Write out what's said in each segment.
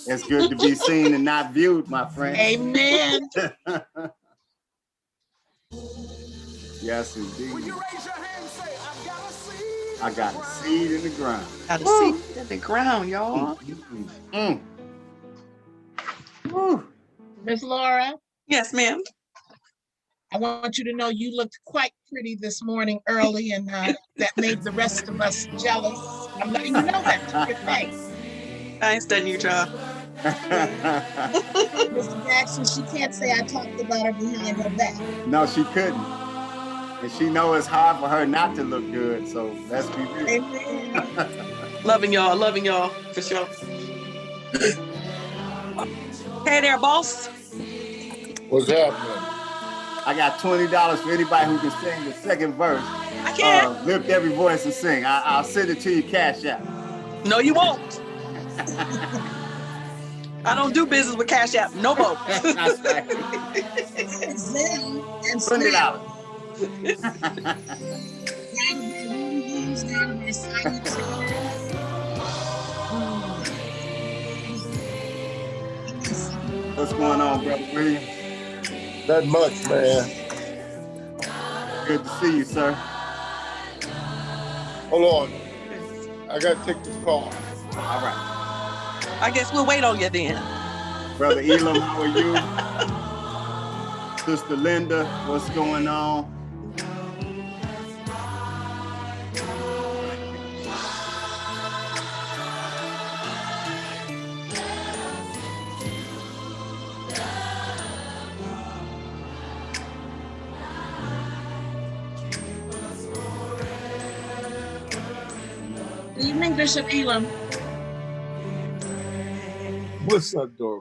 It's good to be seen and not viewed, my friend. Amen. Yes, indeed. Will you raise your hand and say, I got a seed in the ground. Got a seed in the ground, y'all. Miss Laura, Yes, ma'am. I want you to know you looked quite pretty this morning early, and that made the rest of us jealous. I'm letting you know that to your face. I ain't studying you, child. Mr. Jackson, she can't say I talked about her behind her back. No, she couldn't. And she knows it's hard for her not to look good, so let's be real. Amen. Loving y'all, for sure. Hey there, boss. What's happening? I got $20 for anybody who can sing the second verse. I can. Lift every voice and sing. I'll send it to you Cash App. No, you won't. I don't do business with Cash App. No more. That's right. Zing and $20. What's going on, Brother William? Not much, man. Good to see you, sir. Hold on. I got to take this call. All right. I guess we'll wait on you then. Brother Elam, how are you? Sister Linda, what's going on? Good evening, Bishop Elam. What's up, Dora?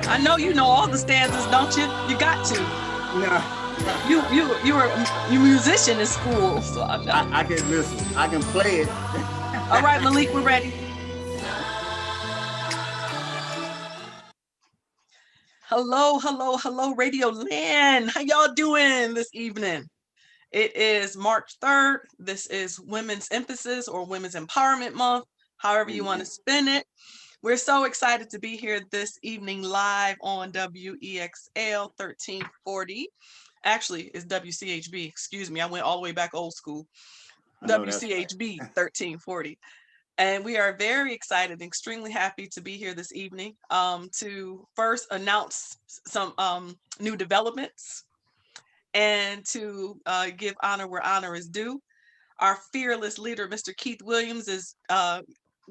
I know you know all the stanzas, don't you? You got to. No. You were a musician in school, so I know. I can listen. I can play it. All right, Malik, we're ready. Hello, Radio Land. How y'all doing this evening? It is March 3rd. This is Women's Emphasis or Women's Empowerment Month, however you want to spin it. We're so excited to be here this evening live on WEXL 1340. Actually, it's WCHB. Excuse me. I went all the way back old school. WCHB 1340. And we are very excited and extremely happy to be here this evening to first announce some new developments and to give honor where honor is due. Our fearless leader, Mr. Keith Williams, is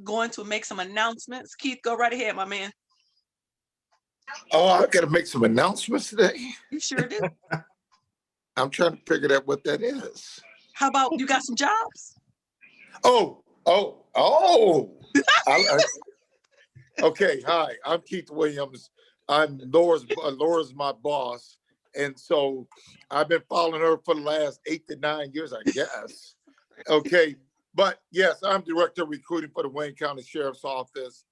going to make some announcements. Keith, go right ahead, my man. Oh, I got to make some announcements today. You sure do. I'm trying to figure out what that is. How about you got some jobs? Oh. Okay, hi, I'm Keith Williams. I'm Laura's my boss. And so I've been following her for the last 8 to 9 years, I guess. Okay, but yes, I'm director of recruiting for the Wayne County Sheriff's Office.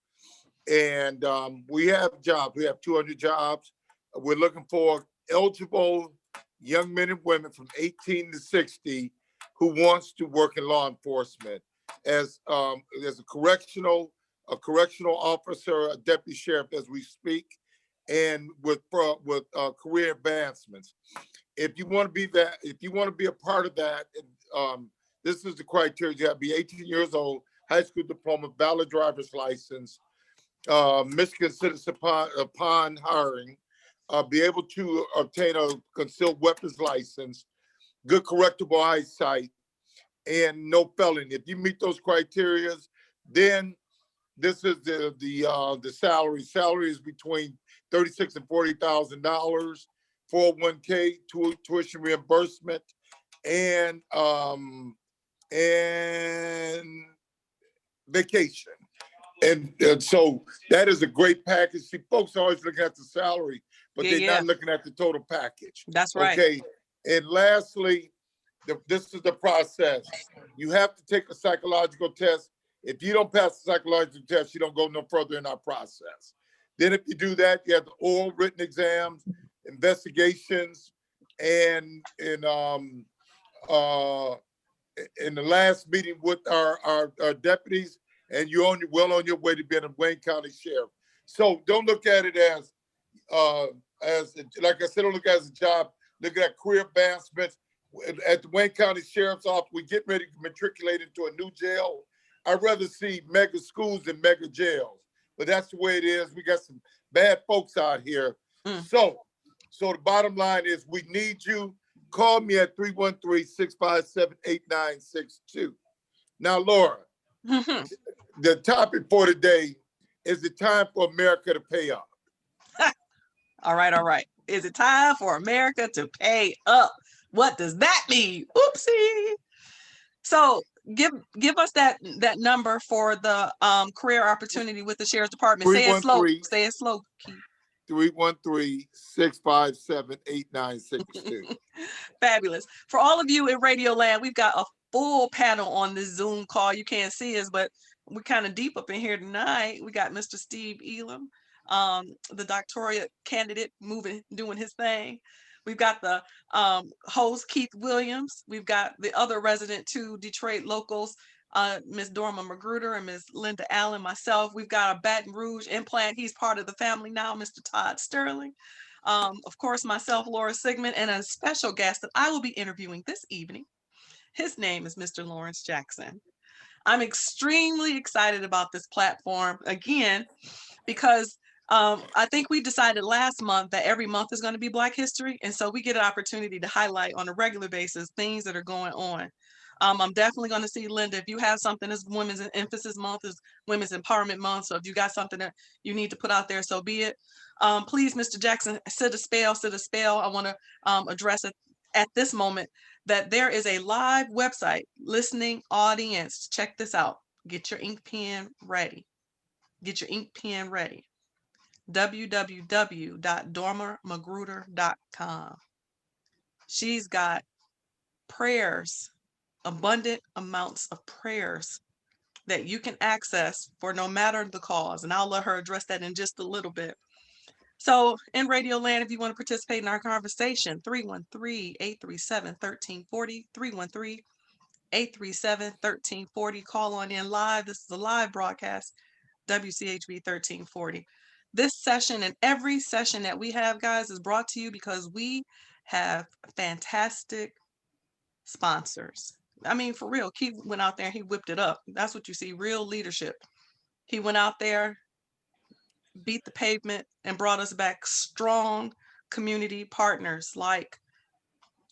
And we have jobs. We have 200 jobs. We're looking for eligible young men and women from 18 to 60 who wants to work in law enforcement as a correctional officer, a deputy sheriff as we speak, and with career advancements. If you want to be that, if you want to be a part of that, this is the criteria. You have to be 18 years old, high school diploma, valid driver's license, Michigan citizen upon hiring, be able to obtain a concealed weapons license, good correctable eyesight, and no felony. If you meet those criteria, then this is the salary. Salary is between $36,000 and $40,000, 401k, tuition reimbursement, and vacation. And so that is a great package. See, folks are always looking at the salary, but they're not looking at the total package. That's right. Okay. And lastly, this is the process. You have to take a psychological test. If you don't pass the psychological test, you don't go no further in our process. Then if you do that, you have the oral written exams, investigations, and in the last meeting with our deputies, and you're well on your way to being a Wayne County Sheriff. So don't look at it as like I said, don't look at it as a job. Look at career advancements. At the Wayne County Sheriff's Office, we get ready to matriculate into a new jail. I'd rather see mega schools than mega jails, but that's the way it is. We got some bad folks out here. So the bottom line is we need you. Call me at 313-657-8962. Now, Laura, the topic for today is the time for America to pay up. All right. Is it time for America to pay up? What does that mean? Oopsie. So give us that number for the career opportunity with the Sheriff's Department. Say it slow. Say it slow, Keith. 313-657-8962. Fabulous. For all of you in Radio Land, we've got a full panel on this Zoom call. You can't see us, but we're kind of deep up in here tonight. We got Mr. Steve Elam, the doctorate candidate doing his thing. We've got the host, Keith Williams. We've got the other resident 2 Detroit locals, Ms. Dorma Magruder and Ms. Linda Allen, myself. We've got a Baton Rouge implant. He's part of the family now, Mr. Todd Sterling. Of course, myself, Laura Sigmund, and a special guest that I will be interviewing this evening. His name is Mr. Lawrence Jackson. I'm extremely excited about this platform, again, because I think we decided last month that every month is going to be Black History. And so we get an opportunity to highlight on a regular basis things that are going on. I'm definitely going to see Linda. If you have something, as Women's Emphasis Month is Women's Empowerment Month. So if you got something that you need to put out there, so be it. Please, Mr. Jackson, sit a spell. I want to address it at this moment that there is a live website, listening audience. Check this out. Get your ink pen ready. www.dormamagruder.com. She's got prayers, abundant amounts of prayers that you can access for no matter the cause. And I'll let her address that in just a little bit. So in Radio Land, if you want to participate in our conversation, 313-837-1340, 313-837-1340. Call on in live. This is a live broadcast, WCHB 1340. This session and every session that we have, guys, is brought to you because we have fantastic sponsors. I mean, for real, Keith went out there and he whipped it up. That's what you see, real leadership. He went out there, beat the pavement, and brought us back strong community partners like,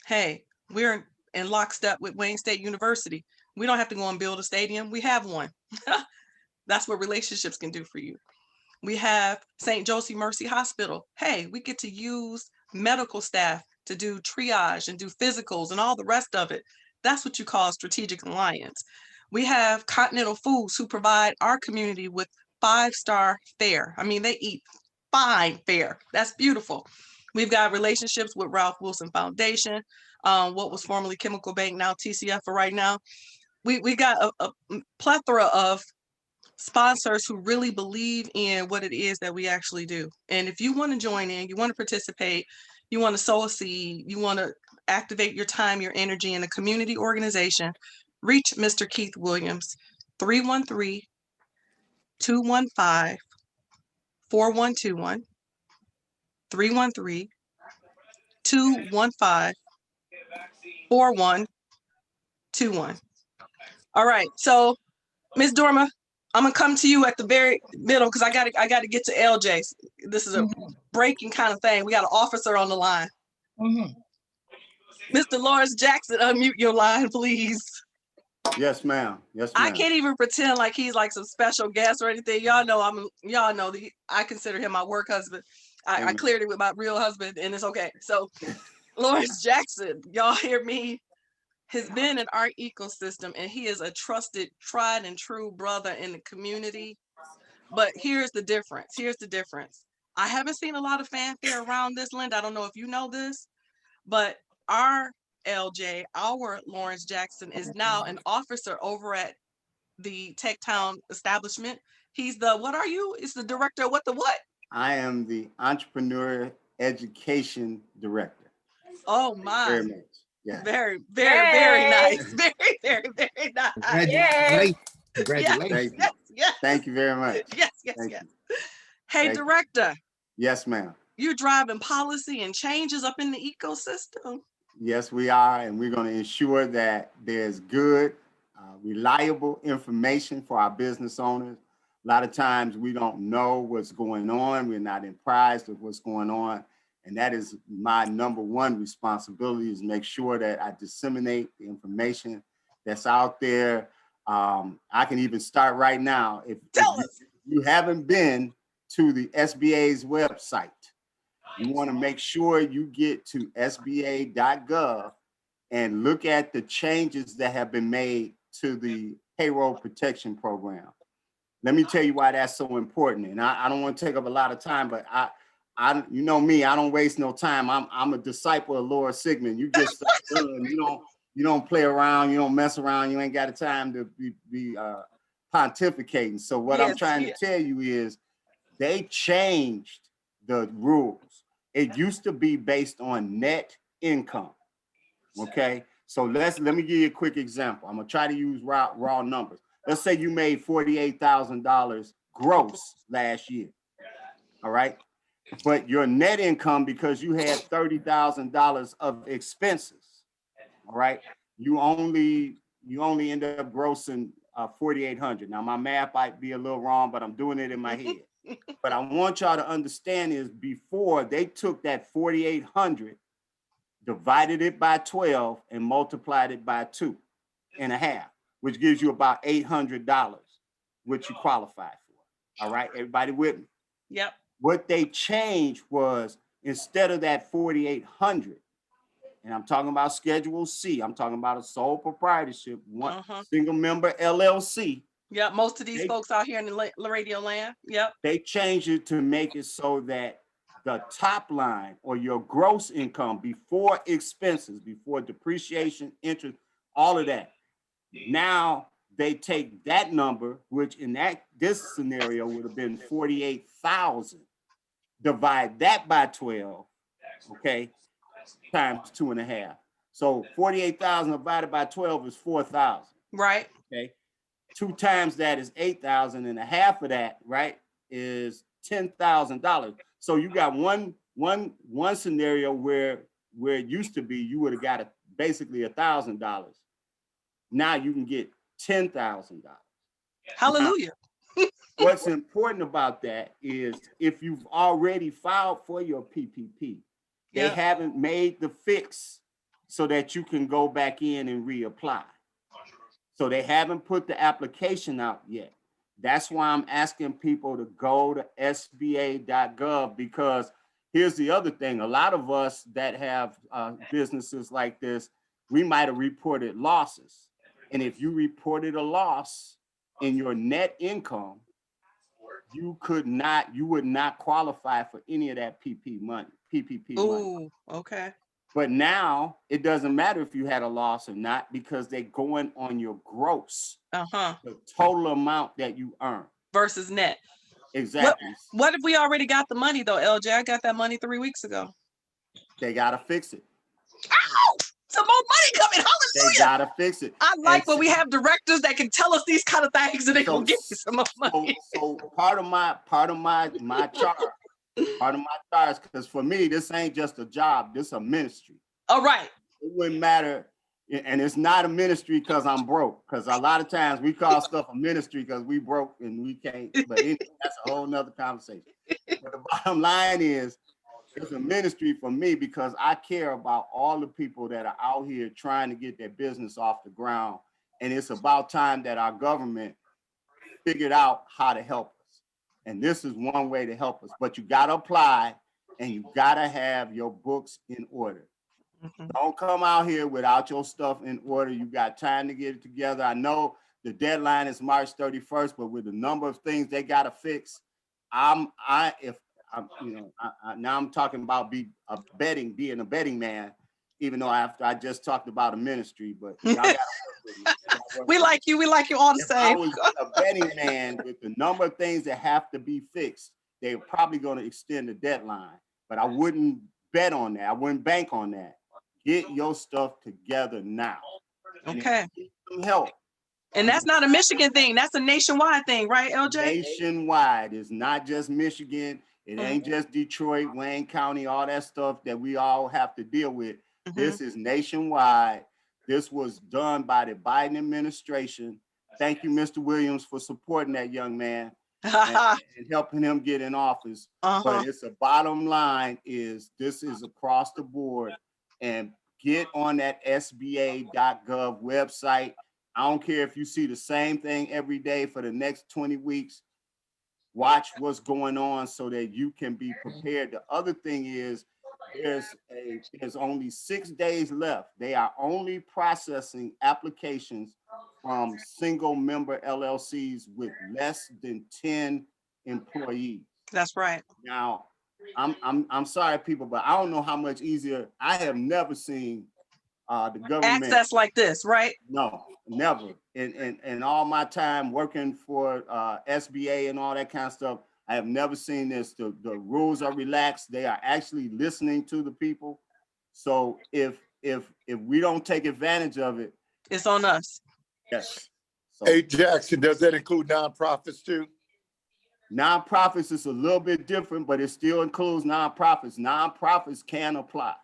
hey, we're in lockstep with Wayne State University. We don't have to go and build a stadium. We have one. That's what relationships can do for you. We have St. Josie Mercy Hospital. Hey, we get to use medical staff to do triage and do physicals and all the rest of it. That's what you call strategic alliance. We have Continental Foods, who provide our community with 5-star fare. I mean, they eat fine fare. That's beautiful. We've got relationships with Ralph Wilson Foundation, what was formerly Chemical Bank, now TCF for right now. We got a plethora of sponsors who really believe in what it is that we actually do. And if you want to join in, you want to participate, you want to sow a seed, you want to activate your time, your energy in a community organization, reach Mr. Keith Williams, 313-215-4121, 313-215-4121. All right, so Ms. Dorma, I'm gonna come to you at the very middle because I gotta get to LJ. This is a breaking kind of thing. We got an officer on the line. Mr. Lawrence Jackson, unmute your line, please. Yes, ma'am. Yes, I ma'am. can't even pretend like he's like some special guest or anything. Y'all know I consider him my work husband. I cleared it with my real husband, and it's okay. So Lawrence Jackson, y'all hear me? Has been in our ecosystem, and he is a trusted, tried and true brother in the community. But here's the difference. I haven't seen a lot of fanfare around this, Linda. I don't know if you know this, but our LJ, our Lawrence Jackson, is now an officer over at the Tech Town establishment. He's the, what are you? It's the director of what the what? I am the Entrepreneur Education Director. Oh my. Very much. Yeah. Very, very, very Yay. nice. Very, very, very nice. Yay. Congratulations. Yes, Thank you. yes, yes. Thank you very much. Yes, yes, Thank yes. you. Hey, Thank you. director, Yes, ma'am. you're driving policy and changes up in the ecosystem. Yes, we are, and we're going to ensure that there's good, reliable information for our business owners. A lot of times we don't know what's going on. We're not apprised of what's going on. And that is my number one responsibility, is make sure that I disseminate the information that's out there. I can even start right now. If you haven't been to the SBA's website, you want to make sure you get to sba.gov and look at the changes that have been made to the payroll protection program. Let me tell you why that's so important. And I don't want to take up a lot of time, but you know me, I don't waste no time. I'm a disciple of Laura Sigmund. You just start doing, you don't play around, you don't mess around, you ain't got the time to be pontificating. So what I'm trying to tell you is they changed the rules. It used to be based on net income. Okay, so let me give you a quick example. I'm gonna try to use raw numbers. Let's say you made $48,000 gross last year. All right, but your net income, because you had $30,000 of expenses, all right, you only end up grossing $4,800. Now my math might be a little wrong, but I'm doing it in my head. But I want y'all to understand is, before they took that 4,800, divided it by 12 and multiplied it by 2.5, which gives you about $800, which you qualify for. All right, everybody with me? Yep. What they changed was, instead of that 4,800, and I'm talking about Schedule C, I'm talking about a sole proprietorship, one single member LLC. Yeah, most of these folks out here in the radio land. Yep. They changed it to make it so that the top line, or your gross income before expenses, before depreciation, interest, all of that. Now they take that number, which in this scenario would have been 48,000, divide that by 12, okay, times 2.5. So 48,000 divided by 12 is 4,000. Right. Okay. 2 times that is 8,000, and a half of that, right, is $10,000. So you got one scenario where it used to be you would have got basically $1,000. Now you can get $10,000. Hallelujah. Now, what's important about that is, if you've already filed for your PPP, they haven't made the fix so that you can go back in and reapply. So they haven't put the application out yet. That's why I'm asking people to go to sba.gov, because here's the other thing. A lot of us that have businesses like this, we might have reported losses. And if you reported a loss in your net income, you would not qualify for any of that PPP money. Ooh, okay. But now it doesn't matter if you had a loss or not, because they're going on your gross, the total amount that you earn versus net. Exactly. What if we already got the money though, LJ? I got that money 3 weeks ago. They gotta fix it. Ow! Some more money coming. Hallelujah. They gotta fix it. I like when we have directors that can tell us these kind of things, and they gonna give me some more money. So part of my charge. Part of my charge, because for me, this ain't just a job, this is a ministry. All right. It wouldn't matter, and it's not a ministry because I'm broke, because a lot of times we call stuff a ministry because we broke and we can't, but anyway, that's a whole nother conversation. But the bottom line is, it's a ministry for me because I care about all the people that are out here trying to get their business off the ground, and it's about time that our government figured out how to help us. And this is one way to help us, but you got to apply, and you got to have your books in order. Don't come out here without your stuff in order. You got time to get it together. I know the deadline is March 31st, but with the number of things they got to fix, now I'm talking about being a betting man, even though I just talked about a ministry, but y'all got to work with me. We like you. We like you all the If I same. was a betting man with the number of things that have to be fixed, they're probably going to extend the deadline. But I wouldn't bet on that. I wouldn't bank on that. Get your stuff together now. And if Okay. you need some help. And that's not a Michigan thing. That's a nationwide thing, right, LJ? Nationwide. It's not just Michigan. It ain't just Detroit, Wayne County, all that stuff that we all have to deal with. This is nationwide. This was done by the Biden administration. Thank you, Mr. Williams, for supporting that young man and helping him get in office. But it's a bottom line is this is across the board, and get on that SBA.gov website. I don't care if you see the same thing every day for the next 20 weeks. Watch what's going on so that you can be prepared. The other thing is there's only 6 days left. They are only processing applications from single member LLCs with less than 10 employees. That's right. Now, I'm sorry, people, but I don't know how much easier. I have never seen the government Access like this, right? No, never. In all my time working for SBA and all that kind of stuff, I have never seen this. The rules are relaxed. They are actually listening to the people. So if we don't take advantage of it, It's on us. yes. So Hey, Jackson, does that include nonprofits too? nonprofits is a little bit different, but it still includes nonprofits. Nonprofits can apply.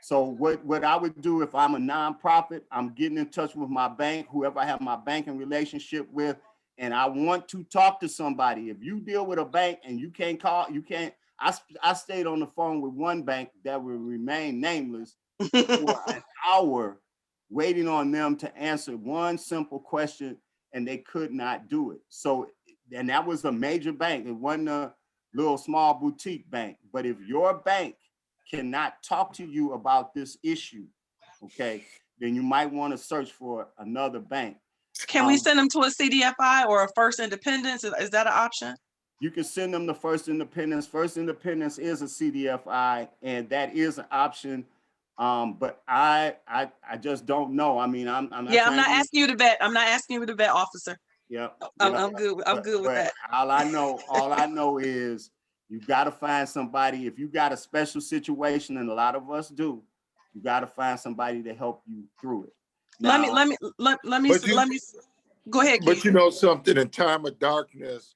So what I would do if I'm a nonprofit, I'm getting in touch with my bank, whoever I have my banking relationship with, and I want to talk to somebody. If you deal with a bank and you can't call, you can't. I stayed on the phone with one bank that will remain nameless for an hour, waiting on them to answer one simple question, and they could not do it. So, and that was a major bank. It wasn't a little small boutique bank. But if your bank cannot talk to you about this issue, okay, then you might want to search for another bank. Can we send them to a CDFI or a First Independence? Is that an option? You can send them to First Independence. First Independence is a CDFI, and that is an option. But I just don't know. I mean, I'm not asking you to vet. I'm not asking you to vet, officer. Yeah, I'm good. I'm good with that. All I know is you got to find somebody. If you got a special situation, and a lot of us do, you got to find somebody to help you through it. Now, let me go ahead, Keith. But you know something, in time of darkness,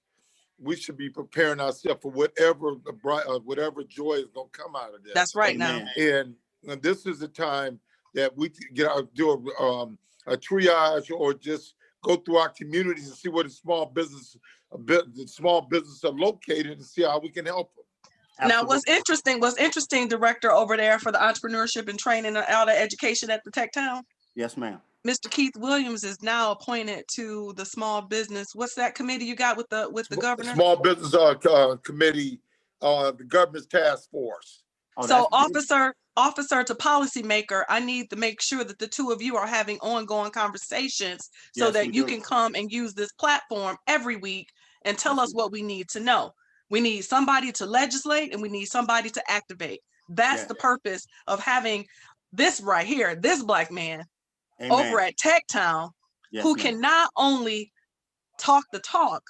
we should be preparing ourselves for whatever whatever joy is going to come out of this. That's right. Amen. Now. And this is the time that we get out, do a triage, or just go through our communities and see where the small businesses are located, and see how we can help them. Absolutely. Now, what's interesting, director over there for the entrepreneurship and training and all the education at the Tech Town. Yes, ma'am. Mr. Keith Williams is now appointed to the small business. What's that committee you got with the governor? Small business committee, the government's task force. Oh, So that's good. officer to policymaker, I need to make sure that the two of you are having ongoing conversations so Yes, that we you do. can come and use this platform every week and tell Yes, us we what we need to know. We need somebody to legislate and we need somebody to activate. That's Yes. the purpose of having this right here, this Black man Amen. over at Tech Town, Yes, who ma'am. can not only talk the talk,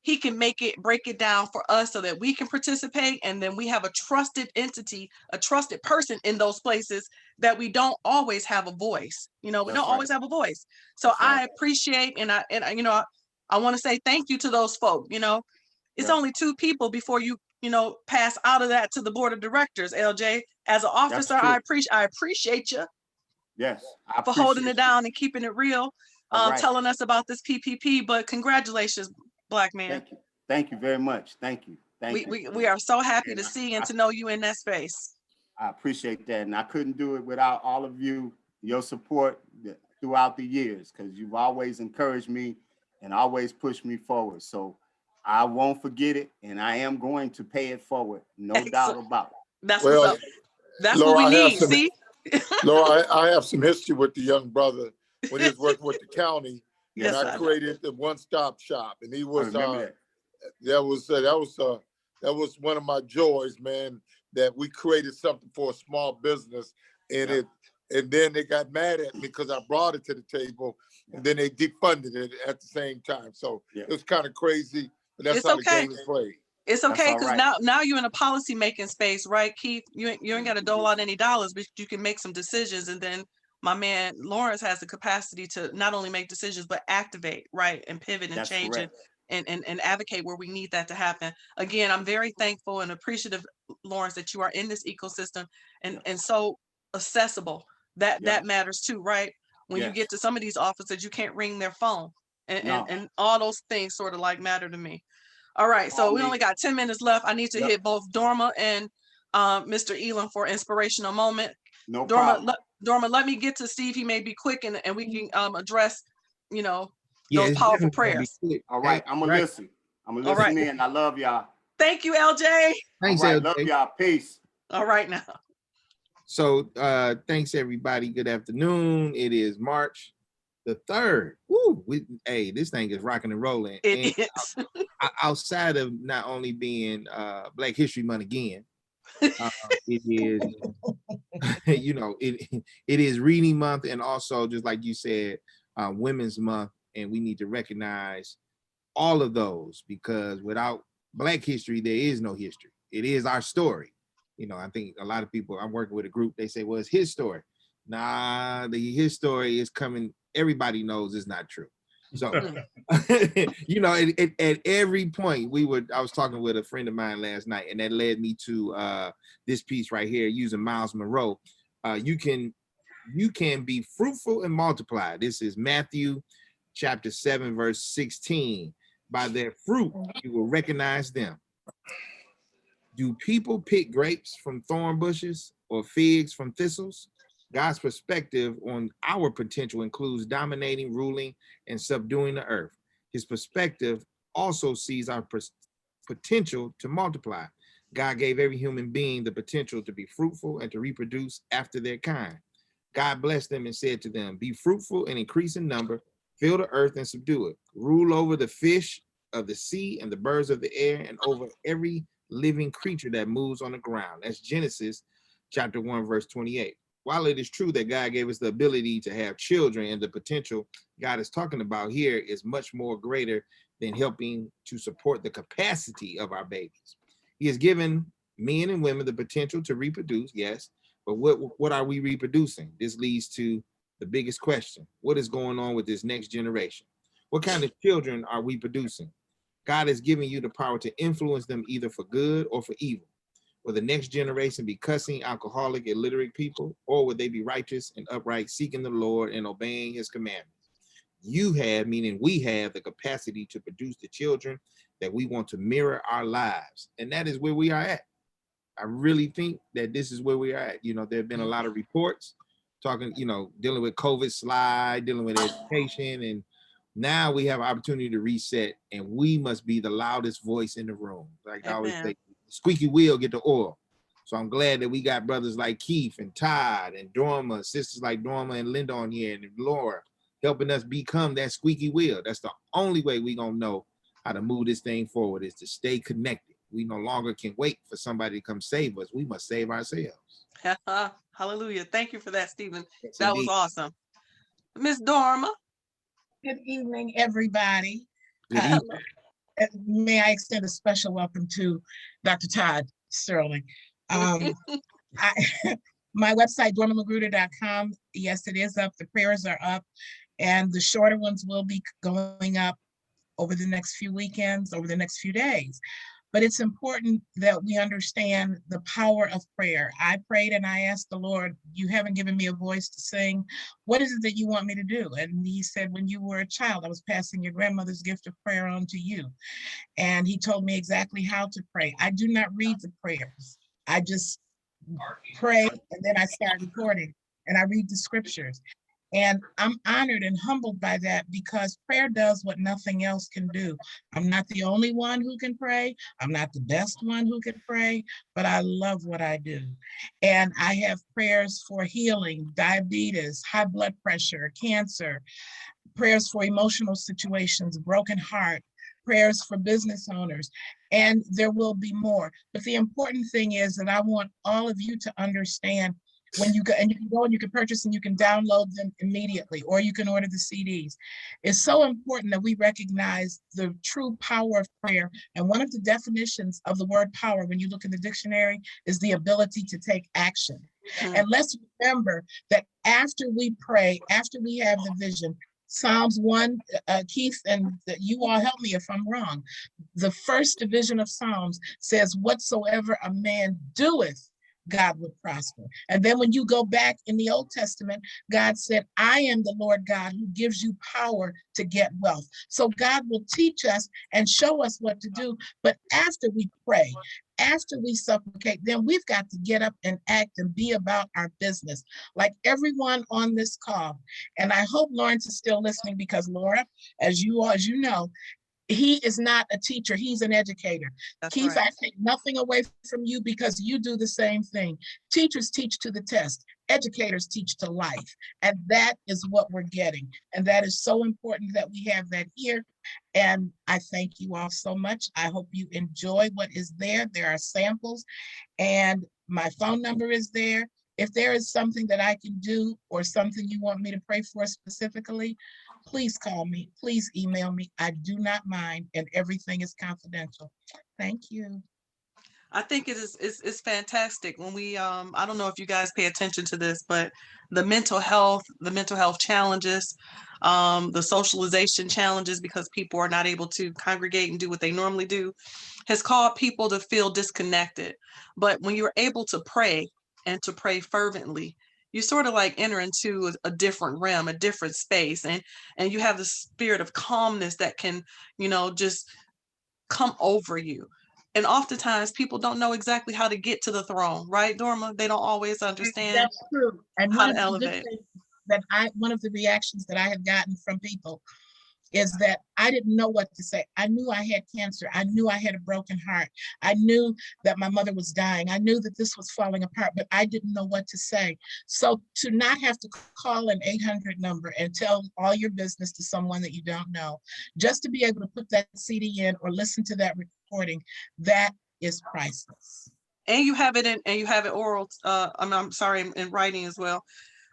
he can break it down for us so that we can participate. And then we have a trusted entity, a trusted person in those places that we don't always have a voice. We That's don't right. always have a voice. So That's right. I appreciate, and I want to say thank you to those folk. It's Yeah. only two people before you pass out of that to the board of directors, LJ. As an officer, true. I appreciate you Yes. I for holding appreciate it down and keeping it real, All right. telling us about this PPP. But congratulations, Black man. Thank you. Thank you very much. Thank you. Thank you. We are so happy to And see and to know you in that space. I appreciate that. And I couldn't do it without all of you, your support throughout the years, because you've always encouraged me and always pushed me forward. So I won't forget it, and I am going to pay it forward. No doubt about it. That's Well, what's up. That's Laura, what we I have need. some- See? Laura, I have some history with the young brother when he was working with the county, Yes, and I I know. created the one-stop shop, and he I was remember that. that was one of my joys, man, that we created something for a small business, and Yeah. And then they got mad at me because I brought it to the table, and then they defunded it at the same time. So Yeah. it was kind of crazy, but that's It's how okay. the game is played. It's That's okay all because right. now you're in a policy making space, right, Keith? You ain't got to dole out any dollars, but you can make some decisions. And then my man Lawrence has the capacity to not only make decisions but activate, right, and pivot and That's change correct. and advocate where we need that to happen. Again, I'm very thankful and appreciative, Lawrence, that you are in this ecosystem and so accessible. That Yeah. that matters too, right? When you Yes. get to some of these offices, you can't ring their phone, No. and all those things sort of like matter to me. All right, so we only got 10 minutes left. I need to Yep. hit both Dorma and Mr. Elam for inspirational moment. No Dorma, problem. Dorma, let me get to Steve. He may be quick and we can address, Yeah, those it's powerful definitely gonna be prayers. quick. All right. I'm going to Right. listen. I'm going to All right. listen in. I love y'all. Thank you, LJ. Thanks, All right. LJ. Love y'all. Peace. All right now. So thanks everybody. Good afternoon. It is March the 3rd. Woo! Hey, this thing is rocking and rolling. And It is. outside of not only being Black History Month again, it is it is Reading Month, and also just like you said, Women's Month, and we need to recognize all of those, because without Black history, there is no history. It is our story. I think a lot of people, I'm working with a group, they say, well, it's his story. Nah, his story is coming. Everybody knows it's not true. So, at every point I was talking with a friend of mine last night, and that led me to this piece right here using Miles Monroe. You can be fruitful and multiply. This is Matthew chapter 7, verse 16. By their fruit, you will recognize them. Do people pick grapes from thorn bushes or figs from thistles? God's perspective on our potential includes dominating, ruling, and subduing the earth. His perspective also sees our potential to multiply. God gave every human being the potential to be fruitful and to reproduce after their kind. God blessed them and said to them, be fruitful and increase in number, fill the earth and subdue it. Rule over the fish of the sea and the birds of the air and over every living creature that moves on the ground. That's Genesis chapter 1, verse 28. While it is true that God gave us the ability to have children, and the potential God is talking about here is much more greater than helping to support the capacity of our babies. He has given men and women the potential to reproduce, yes, but what are we reproducing? This leads to the biggest question. What is going on with this next generation? What kind of children are we producing? God has given you the power to influence them either for good or for evil. Will the next generation be cussing, alcoholic, illiterate people, or will they be righteous and upright, seeking the Lord and obeying his commandments? You have, meaning we have, the capacity to produce the children that we want to mirror our lives. And that is where we are at. I really think that this is where we are at. There have been a lot of reports talking, dealing with COVID slide, dealing with education, and now we have an opportunity to reset, and we must be the loudest voice in the room. Like I always say, squeaky wheel get the oil. So I'm glad that we got brothers like Keith and Todd and Dorma, sisters like Dorma and Linda on here, and Laura helping us become that squeaky wheel. That's the only way we're going to know how to move this thing forward, is to stay connected. We no longer can wait for somebody to come save us. We must save ourselves. Hallelujah. Thank you for that, Stephen. Yes, that indeed. was awesome. Miss Dorma. Good evening, everybody. Good evening. May I extend a special welcome to Dr. Todd Sterling. My website, dormamagruder.com. Yes, it is up. The prayers are up, and the shorter ones will be going up over the next few weekends, over the next few days. But it's important that we understand the power of prayer. I prayed and I asked the Lord, you haven't given me a voice to sing. What is it that you want me to do? And he said, when you were a child, I was passing your grandmother's gift of prayer on to you. And he told me exactly how to pray. I do not read the prayers. I just pray, and then I start recording and I read the scriptures. And I'm honored and humbled by that, because prayer does what nothing else can do. I'm not the only one who can pray. I'm not the best one who can pray, but I love what I do. And I have prayers for healing, diabetes, high blood pressure, cancer, prayers for emotional situations, broken heart, prayers for business owners, and there will be more. But the important thing is that I want all of you to understand when you go, and you can go and you can purchase and you can download them immediately, or you can order the CDs. It's so important that we recognize the true power of prayer. And one of the definitions of the word power, when you look in the dictionary, is the ability to take action. And let's remember that after we pray, after we have the vision, Psalms 1, Keith, and you all help me if I'm wrong. The first division of Psalms says, whatsoever a man doeth, God would prosper. And then when you go back in the Old Testament, God said, I am the Lord God who gives you power to get wealth. So God will teach us and show us what to do. But after we pray, after we supplicate, then we've got to get up and act and be about our business, like everyone on this call. And I hope Lawrence is still listening, because Laura, as you know, he is not a teacher, he's an educator. That's Keith, right. I take nothing away from you, because you do the same thing. Teachers teach to the test, educators teach to life. And that is what we're getting. And that is so important that we have that here. And I thank you all so much. I hope you enjoy what is there. There are samples, and my phone number is there. If there is something that I can do or something you want me to pray for specifically, please call me, please email me. I do not mind, and everything is confidential. Thank you. I think it's fantastic when we I don't know if you guys pay attention to this, but the mental health challenges, the socialization challenges, because people are not able to congregate and do what they normally do, has caused people to feel disconnected. But when you're able to pray and to pray fervently, you sort of like enter into a different realm, a different space, and you have the spirit of calmness that can, just come over you. And oftentimes people don't know exactly how to get to the throne, right, Dorma? They don't always understand That's true. And how one to of the good elevate. things one of the reactions that I have gotten from people is that I didn't know what to say. I knew I had cancer. I knew I had a broken heart. I knew that my mother was dying. I knew that this was falling apart, but I didn't know what to say. So to not have to call an 800 number and tell all your business to someone that you don't know, just to be able to put that CD in or listen to that recording, that is priceless. And you have it oral, I'm sorry, in writing as well.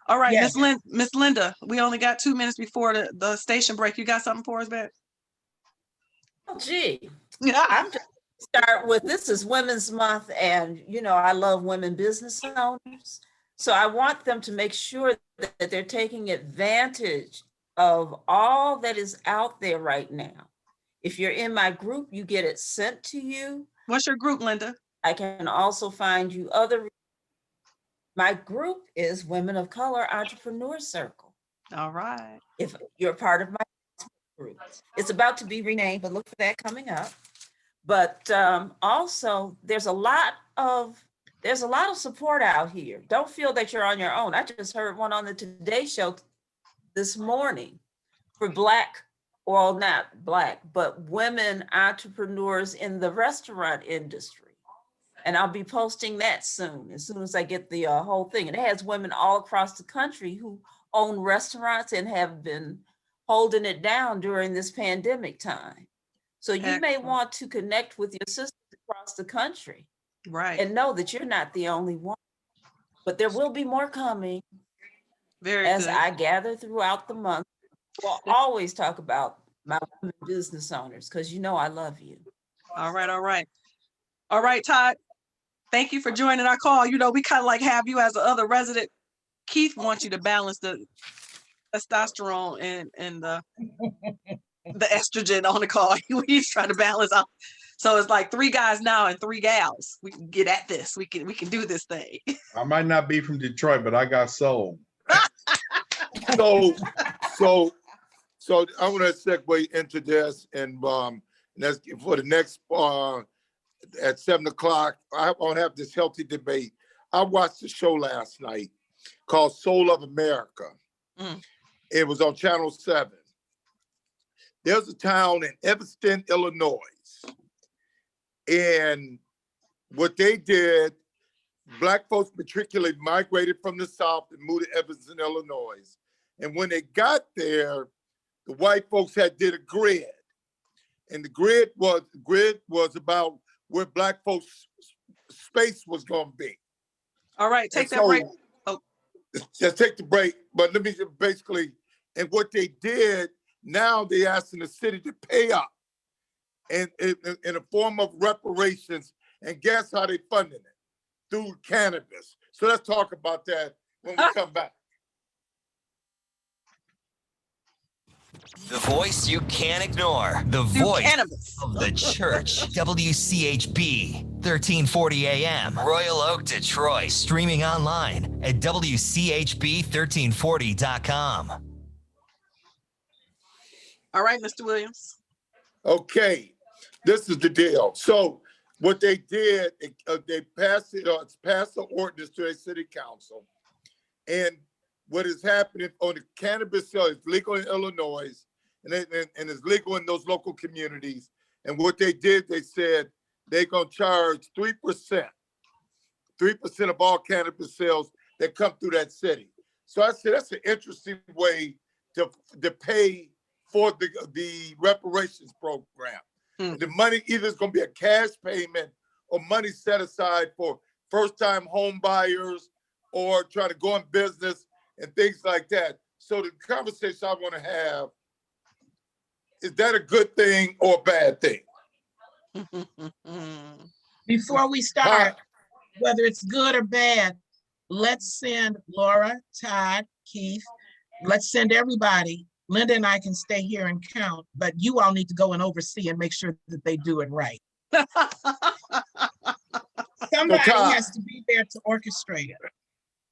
All right, Yes. Miss Linda, we only got 2 minutes before the station break. You got something for us, babe? Oh, gee, Yeah. I'm just start with, this is Women's Month, and I love women business owners. So I want them to make sure that they're taking advantage of all that is out there right now. If you're in my group, you get it sent to you. What's your group, Linda? I can also find you my group is Women of Color Entrepreneur Circle. All right. If you're part of my group, it's about to be renamed, but look for that coming up. But also there's a lot of support out here. Don't feel that you're on your own. I just heard one on the Today Show this morning for not Black, but women entrepreneurs in the restaurant industry. And I'll be posting that soon as I get the whole thing. And it has women all across the country who own restaurants and have been holding it down during this pandemic time. So you may want to connect with your sisters across the country, right, and know that you're not the only one. But there will be more coming. Very as good. I gather throughout the month. We'll always talk about my women business owners, because I love you. All right, Todd. Thank you for joining our call. We kind of like have you as the other resident. Keith wants you to balance the testosterone and the estrogen on the call. He's trying to balance out. So it's like 3 guys now and 3 gals. We can get at this. We can do this thing. I might not be from Detroit, but I got soul. So I want to segue into this, and that's for the next at 7 o'clock. I won't have this healthy debate. I watched the show last night called Soul of America. It was on Channel 7. There's a town in Evanston, Illinois, and what they did, Black folks matriculated, migrated from the South and moved to Evanston, Illinois. And when they got there, the white folks did a grid, and the grid was about where Black folks' space was going to be. All right, take And that break. so- Oh, just take the break, but let me just basically, and what they did, now they asking the city to pay up in a form of reparations. And guess how they funding it? Through cannabis. So let's talk about that when we come back. The voice you can't ignore. The Through voice cannabis. of the church. WCHB, 1340 AM, Royal Oak, Detroit. Streaming online at WCHB1340.com. All right, Mr. Williams. Okay, this is the deal. So what they did, they passed it, it's passed the ordinance to their city council. And what is happening on the cannabis sale is legal in Illinois and it's legal in those local communities. And what they did, they said they're gonna charge 3% of all cannabis sales that come through that city. So I said, that's an interesting way to pay for the reparations program. Hmm. The money either is going to be a cash payment or money set aside for first-time home buyers or trying to go in business and things like that. So the conversation I want to have, is that a good thing or a bad thing? Before we start, whether it's good or bad, let's send Laura, Todd, Keith, let's send everybody. Linda and I can stay here and count, but you all need to go and oversee and make sure that they do it right. Somebody Todd. has to be there to orchestrate it.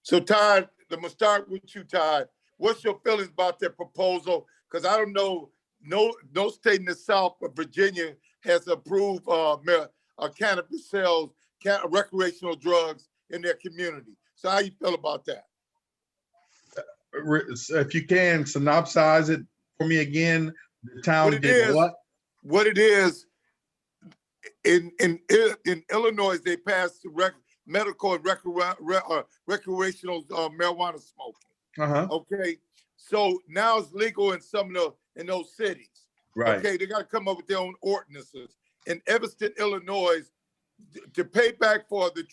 So Todd, I'm gonna start with you, Todd. What's your feelings about that proposal? Because I don't know, no state in the South, but Virginia has approved cannabis sales, recreational drugs in their community. So how you feel about that? If you can, synopsize it for me again. The town did what? What it is, in Illinois, they passed the medical and recreational marijuana smoking. Uh-huh. Okay, so now it's legal in in those cities. Right. Okay, they got to come up with their own ordinances. In Evanston, Illinois, to pay back for the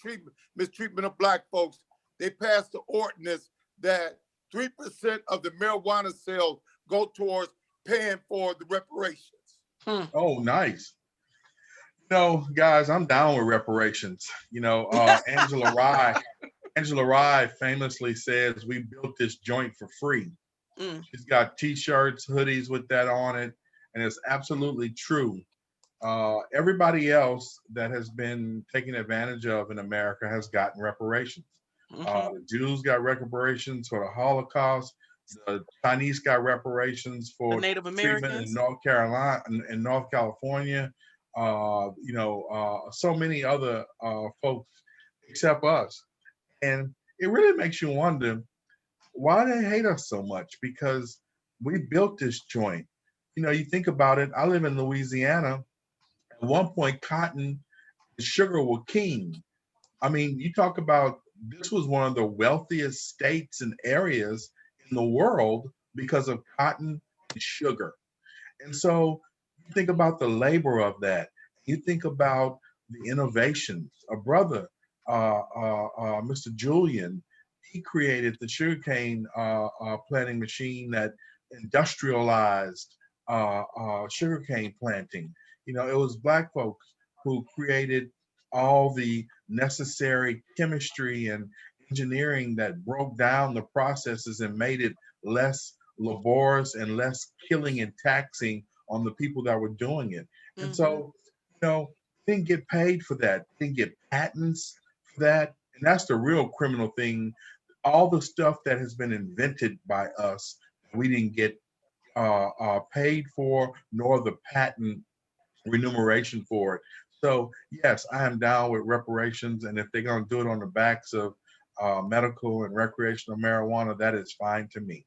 mistreatment of Black folks, they passed the ordinance that 3% of the marijuana sales go towards paying for the reparations. Oh, nice. Guys, I'm down with reparations. Angela Rye famously says we built this joint for free. She's got t-shirts, hoodies with that on it, and it's absolutely true. Everybody else that has been taken advantage of in America has gotten reparations. The Jews got reparations for the Holocaust. The Chinese got reparations for The Native treatment Americans. in North Carolina, in North California. So many other folks except us. And it really makes you wonder why they hate us so much, because we built this joint. You think about it, I live in Louisiana. At one point, cotton and sugar were king. I mean, you talk about, this was one of the wealthiest states and areas in the world because of cotton and sugar. And so you think about the labor of that. You think about the innovations. A brother, Mr. Julian, he created the sugarcane planting machine that industrialized sugarcane planting. It was Black folks who created all the necessary chemistry and engineering that broke down the processes and made it less laborious and less killing and taxing on the people that were doing it. And so, didn't get paid for that, didn't get patents for that. And that's the real criminal thing. All the stuff that has been invented by us, we didn't get paid for, nor the patent remuneration for it. So yes, I am down with reparations, and if they're going to do it on the backs of medical and recreational marijuana, that is fine to me.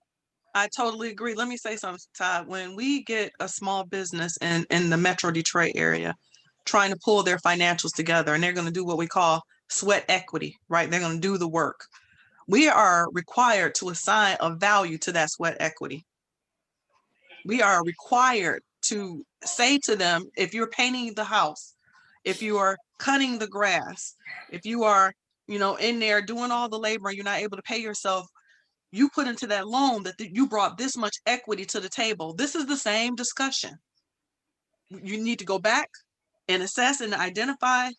I totally agree. Let me say something, Todd. When we get a small business in the Metro Detroit area trying to pull their financials together, and they're going to do what we call sweat equity, right? They're going to do the work. We are required to assign a value to that sweat equity. We are required to say to them, if you're painting the house, if you are cutting the grass, if you are, in there doing all the labor and you're not able to pay yourself, you put into that loan that you brought this much equity to the table. This is the same discussion. You need to go back and assess and identify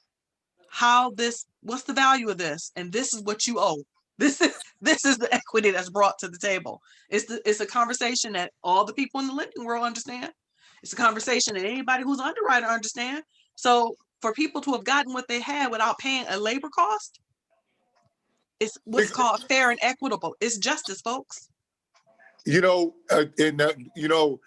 what's the value of this, and this is what you owe. This is the equity that's brought to the table. It's a conversation that all the people in the lending world understand. It's a conversation that anybody who's underwriter understand. So for people to have gotten what they had without paying a labor cost, it's what's called fair and equitable. It's justice, folks. You know, you know,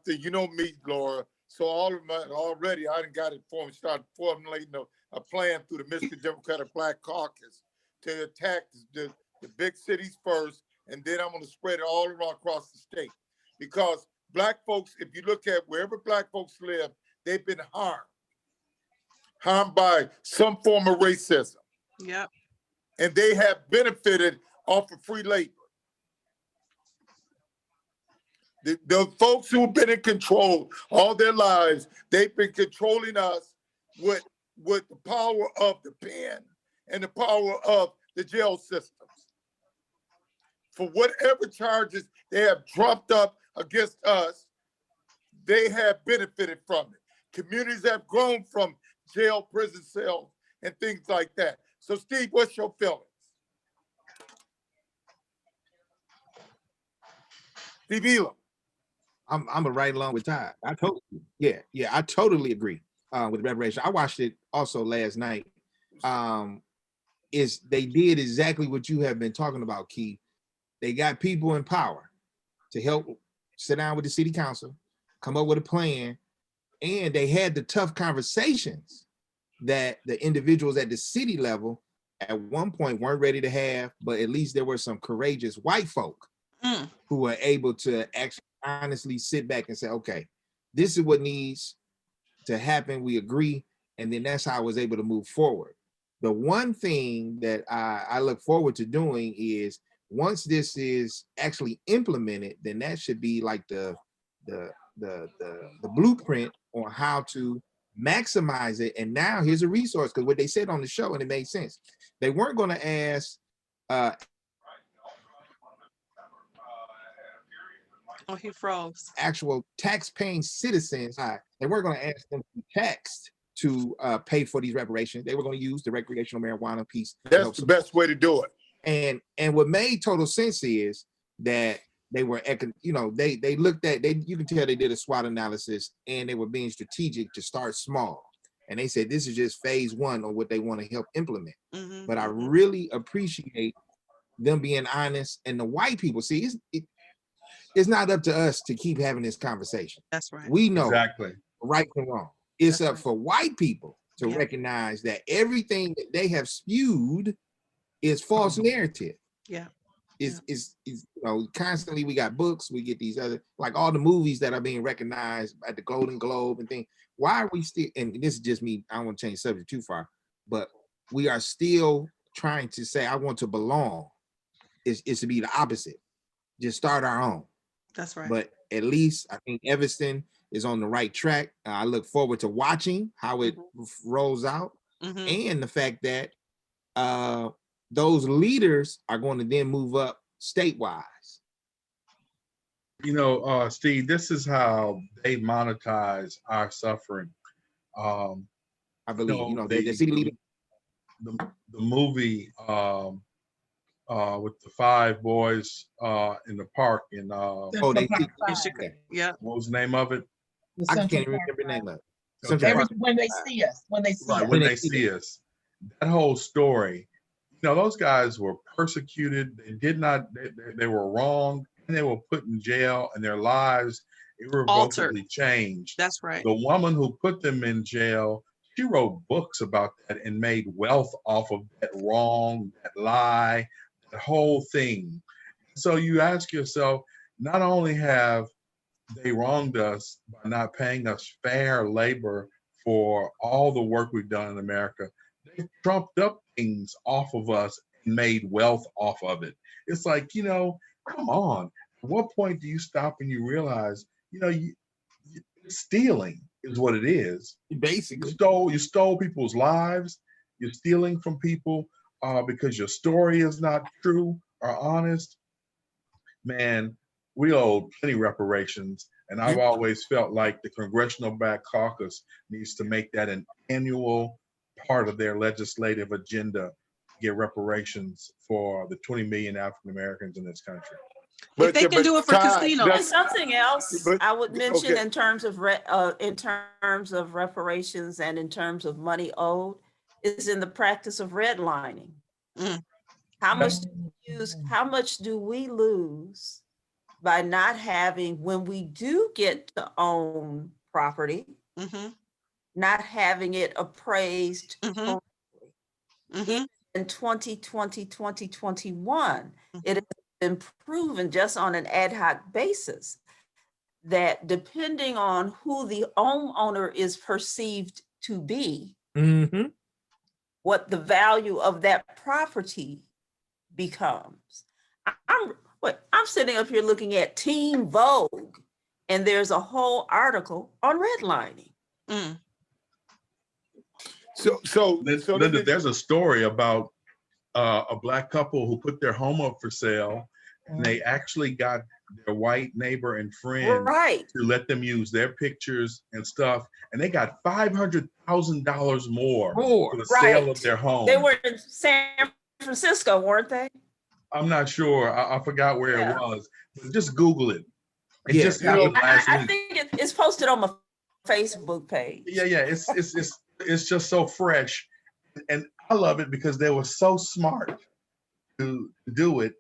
you know me, Laura. So already I done got it started formulating a plan through the Michigan Democratic Black Caucus to attack the big cities first, and then I'm going to spread it all around across the state. Because Black folks, if you look at wherever Black folks live, they've been harmed by some form of racism. Yep. And they have benefited off of free labor. The folks who've been in control all their lives, they've been controlling us with the power of the pen and the power of the jail systems. For whatever charges they have trumped up against us, they have benefited from it. Communities have grown from jail, prison cells, and things like that. So, Steve, what's your feelings? Steve Elam. I'm a right along with Todd. I totally agree with the reparation. I watched it also last night. They did exactly what you have been talking about, Keith. They got people in power to help sit down with the city council, come up with a plan, and they had the tough conversations that the individuals at the city level at one point weren't ready to have, but at least there were some courageous white folk who were able to actually honestly sit back and say, okay, this is what needs to happen. We agree. And then that's how I was able to move forward. The one thing that I look forward to doing is once this is actually implemented, then that should be like the blueprint on how to maximize it. And now here's a resource, because what they said on the show, and it made sense. They weren't going to ask Oh, he froze. actual tax-paying citizens. They weren't going to ask them to be taxed to pay for these reparations. They were going to use the recreational marijuana piece. That's the best way to do it. And what made total sense is that they were, they looked at, you can tell they did a SWOT analysis, and they were being strategic to start small. And they said, this is just phase one of what they want to help implement. But I really appreciate them being honest. And the white people, see, it's not up to us to keep having this conversation. That's right. We know Exactly. right and wrong. It's That's up for white people to recognize that everything that they have spewed is false narrative. Yeah. Is constantly we got books, we get these other, like all the movies that are being recognized at the Golden Globe and things. Why are we still, and this is just me, I don't want to change the subject too far, but we are still trying to say I want to belong. Is to be the opposite. Just start our own. That's right. But at least I think Evanston is on the right track. I look forward to watching how it rolls out, and the fact that those leaders are going to then move up statewide. Steve, this is how they monetize our suffering. I believe, the city leader. The movie with the five boys in the park in what was the name of it? I can't even remember the name of it. When they see us, when they see us. When they see us. That whole story, those guys were persecuted. They were wrong, and they were put in jail, and their lives irrevocably changed. That's right. The woman who put them in jail, she wrote books about that and made wealth off of that wrong, that lie, the whole thing. So you ask yourself, not only have they wronged us by not paying us fair labor for all the work we've done in America, they trumped up things off of us and made wealth off of it. It's like, come on. At what point do you stop and you realize, stealing is what it is. Basically, you stole people's lives. You're stealing from people because your story is not true or honest. man, we owe plenty reparations. And I've always felt like the Congressional Black Caucus needs to make that an annual part of their legislative agenda, get reparations for the 20 million African Americans in this country. If they can do it for Todd, casinos. And that's- something else but- I would mention okay. in terms of reparations and in terms of money owed is in the practice of redlining. Mm. How much do we lose by not having, when we do get to own property, Mhm, not having it appraised mhm, mhm. in 2020, 2021, it Mhm. has been proven just on an ad hoc basis that depending on who the homeowner is perceived to be, Mm-hmm. what the value of that property becomes. I'm sitting up here looking at Teen Vogue, and there's a whole article on redlining. Mm. So Linda, there's a story about a Black couple who put their home up for sale, and they actually got their white neighbor and friend Right. to let them use their pictures and stuff, and they got $500,000 more for the sale Right. of their home. They were in San Francisco, weren't they? I'm not sure. I forgot where Yeah. it was. But just Google it. It Yeah. just happened last I week. think it's posted on my Facebook page. Yeah, it's just so fresh, and I love it because they were so smart to do it,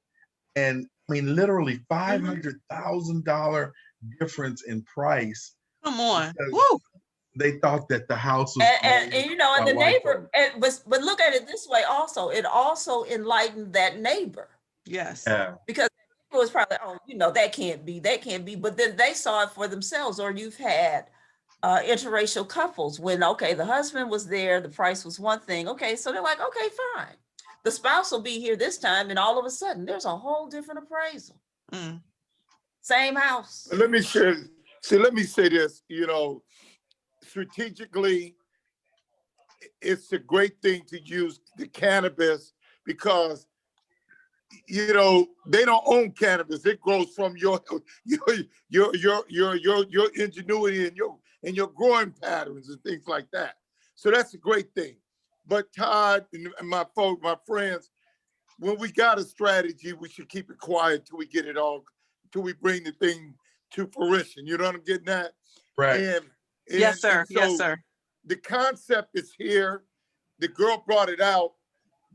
and I mean literally $500,000 difference in price. Come on. Because Woo. They thought that the house was And you know, and by the white neighbor, but look at it this way also, it also enlightened that neighbor. Yes. Yeah. Because it was probably, oh, you know, that can't be, but then they saw it for themselves. Or you've had interracial couples when, okay, the husband was there, the price was one thing, okay, so they're like, okay, fine. The spouse will be here this time, and all of a sudden, there's a whole different appraisal. Mm. Same house. let me share. See, let me say this. You know, strategically, it's a great thing to use the cannabis because you know they don't own cannabis. It grows from your ingenuity and your growing patterns and things like that. So that's a great thing. But Todd and my folks, my friends, when we got a strategy, we should keep it quiet till we get it all, till we bring the thing to fruition. You know what I'm getting at? Right. And Yes, sir. Yes, so sir. the concept is here. The girl brought it out,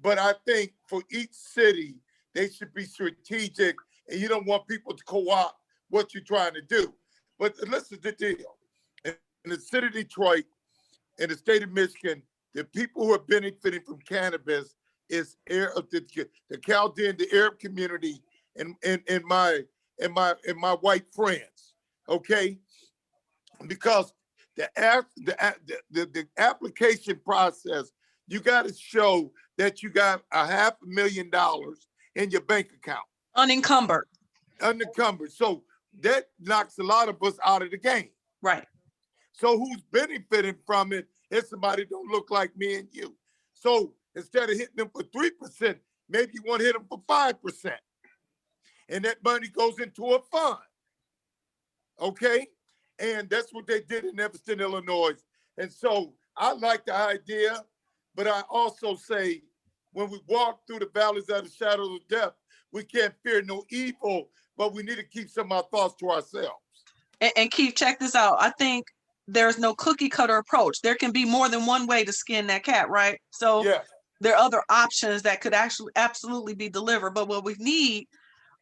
but I think for each city, they should be strategic, and you don't want people to co-opt what you're trying to do. But listen to the deal. In the city of Detroit, in the state of Michigan, the people who are benefiting from cannabis is the Chaldean, the Arab community, and my white friends. Okay, because the application process, you got to show that you got $500,000 in your bank account. Unencumbered. Unencumbered. So that knocks a lot of us out of the game. Right. So who's benefiting from it is somebody who don't look like me and you. So instead of hitting them for 3%, maybe you want to hit them for 5%. And that money goes into a fund. Okay? And that's what they did in Evanston, Illinois. And so I like the idea, but I also say when we walk through the valleys of the shadow of death, we can't fear no evil, but we need to keep some of our thoughts to ourselves. And Keith, check this out. I think there's no cookie cutter approach. There can be more than one way to skin that cat, right? So Yes. there are other options that could actually absolutely be delivered. But what we need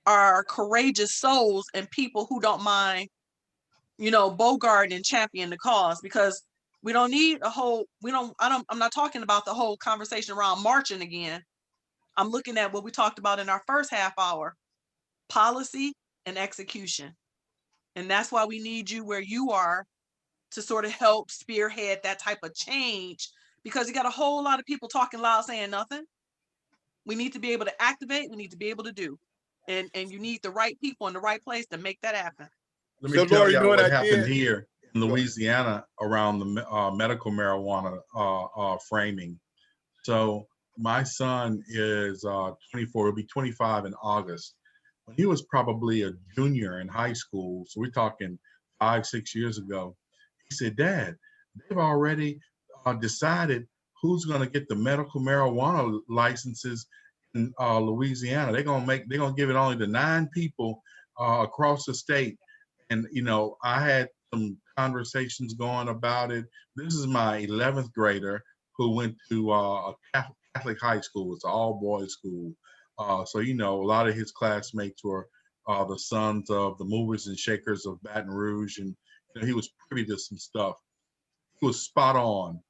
are courageous souls and people who don't mind, bogart and champion the cause, because we don't need I'm not talking about the whole conversation around marching again. I'm looking at what we talked about in our first half hour, policy and execution. And that's why we need you where you are to sort of help spearhead that type of change, because you got a whole lot of people talking loud, saying nothing. We need to be able to activate. We need to be able to do. And you need the right people in the right place to make that happen. Let me So, tell Lori, you you know what what I happened did? here in Louisiana around the medical marijuana framing. So my son is 24, he'll be 25 in August. when he was probably a junior in high school. So we're talking 5-6 years ago. He said, "Dad, they've already decided who's going to get the medical marijuana licenses in Louisiana. They're gonna give it only to 9 people across the state." And I had some conversations going about it. This is my 11th grader who went to a Catholic high school. It's an all-boys school. So a lot of his classmates were the sons of the movers and shakers of Baton Rouge, and he was privy to some stuff. He was spot on.